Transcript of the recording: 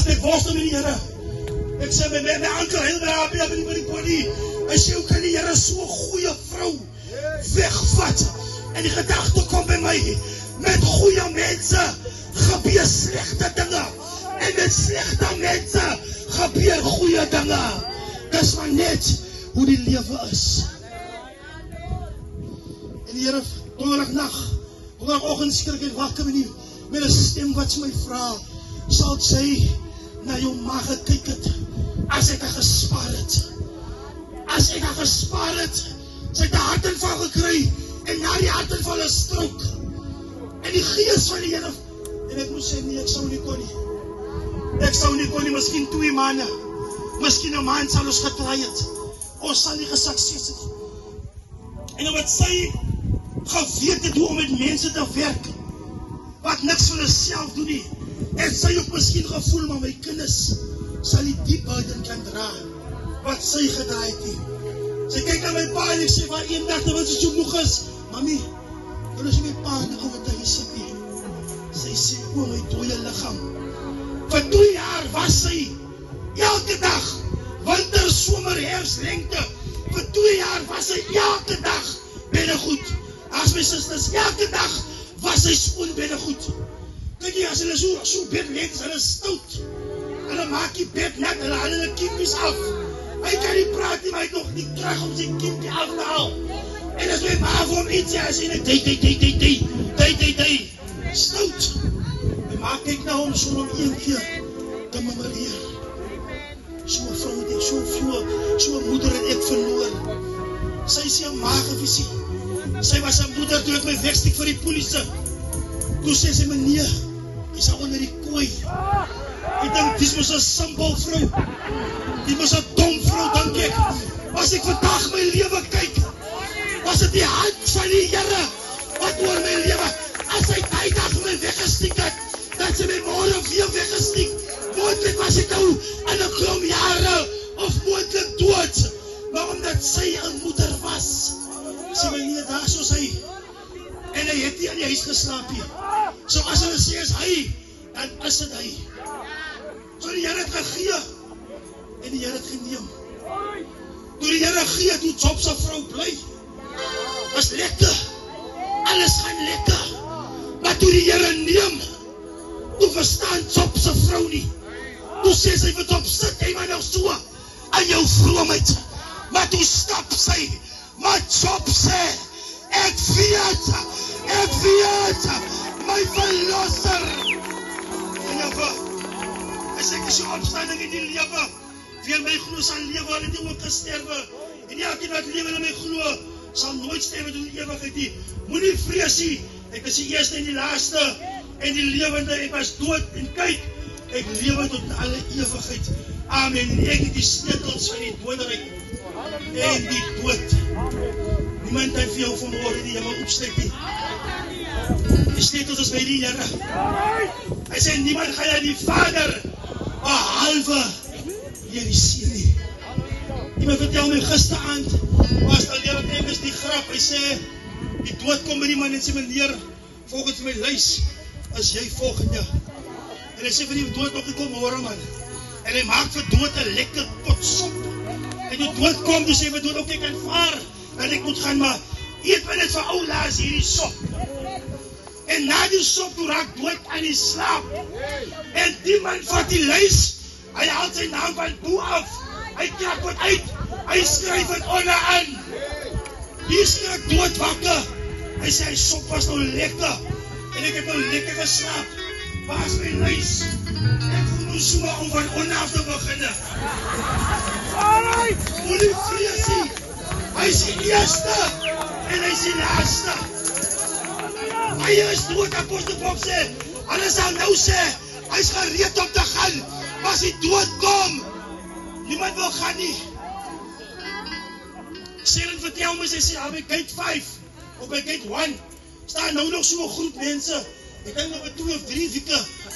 As ek worstel met die Here. Ek sê my ankel heel by die body. Hy sê, hoe kan die Here so 'n goeie vrou wegvat? En die gedagte kom by my, met goeie mense gebeur slegte dinge. En met slegte mense gebeur goeie dinge. Dis maar net hoe die lewe is. En die Here, donderdagoggend skrik ek wakker met 'n stem wat my vra, sal sy na jou maag gekyk het, as ek haar gespaar het. As ek haar gespaar het, sy het 'n hartaanval gekry, en na die hartaanval 'n strook. En die gees van die Here, en ek moet sê, nee, ek sou nie kon nie. Ek sou nie kon nie, miskien 2 maande, miskien 'n maand sal ons geklaai het. Ons sal nie gesukses het. En omdat sy geweet het hoe om met mense te werk, wat niks vir hulself doen nie, en sy ook miskien gevoel, maar my kinders sal die diep burden kan dra, wat sy gedra het nie. Sy kyk na my pa en ek sê, maar eendag, terwyl sy so moeg is, mami, kan ons my pa na ouwe thuis sit nie. Sy sê, o my dooie lichaam, vir 2 jaar was sy, elke dag, winter, somer, herfst, lengte, vir 2 jaar was sy elke dag binnegoed. As my sisters, elke dag was sy skoon binnegoed. Kyk jy, as hulle so bed leed, is hulle stout. Hulle maak die bed net, hulle haal hulle kiempies af. Hy kan nie praat nie, maar hy het nog nie terug om sy kiempie af te haal. En as my ma vir hom iets sê, hy sê net, dei, stout. My ma kyk na hom, so om 1 keer te memoreer. So 'n vrou het ek, so 'n moeder het ek verloor. Sy sê 'n magevisie. Sy was 'n moeder toe ek my wegsteek vir die polisie. Toe sê sy, meneer, jy sal onder die kooi. Ek dink, dis mos 'n simpel vrou. Die mos 'n dom vrou, dink ek. As ek vandag my lewe kyk, was dit die hand van die Here wat oor my lewe. As hy die dag my weggesteek het, dat sy my môre weer weggesteek. Moontlik was ek nou in 'n klomp jare, of moontlik dood. Maar omdat sy 'n moeder was, sy my nie daar soos hy. En hy het nie in die huis geslaap hier. So as hulle sê is hy, dan is dit hy. So die Here het gegee, en die Here het geneem. Toe die Here gee, toe Job se vrou bly. Was lekker, alles gaan lekker. Maar toe die Here neem, toe verstaan Job se vrou nie. Toe sê sy vir Job, sit jy maar nou so, aan jou vroomheid. Maar toe stap sy, maar Job sê, ek weet, my verlosser. En as ek is so opstanding in die lewe, wie my glo sal lewe, hulle die ook gesterwe. En elkeen wat lewe in my glo, sal nooit sterwe in die ewigheid nie. Moenie vrees nie, ek is die eerste en die laaste, en die lewende, ek was dood, en kyk, ek lewe tot in alle ewigheid. Amen, en ek het die sleutels van die doderheid, en die dood. Niemand het vir jou vanmorgen die hemel opsteek nie. Die sleutels is by die Here. Hy sê, niemand gaan aan die Vader, behalwe hier die Seun nie. Iemand vertel my gisteraand, was al deel het is die grap, hy sê, die dood kom by die man en sê, meneer, volgens my lys, is jy volgende. En hy sê, vir die dood nog nie kom hoor, man. En hy maak vir dood 'n lekker pot sop. En die dood kom, dus hy vir dood ook nie kan vaar, en ek moet gaan, maar eet my net vir ou laas hierdie sop. En na die sop, toe raak dood aan die slaap. En die man vat die lys, hy haal sy naam van boe af, hy krap wat uit, hy skryf het onder aan. Hier skrik dood wakker. Hy sê, hy sop was nou lekker, en ek het nou lekker geslaap. Waar is my lys? Ek voel nou so om van onder af te beginne. Moenie vrees nie. Hy is die eerste, en hy is die laaste. Hy is dood, Apostel Paul sê, hulle sal nou sê, hy is gereed om te gaan, maar as die dood kom, niemand wil gaan nie. Sharon vertel my, sy sê, al by gate 5, of by gate 1, staan nou nog so 'n groep mense, ek dink nog 2 of 3 weke,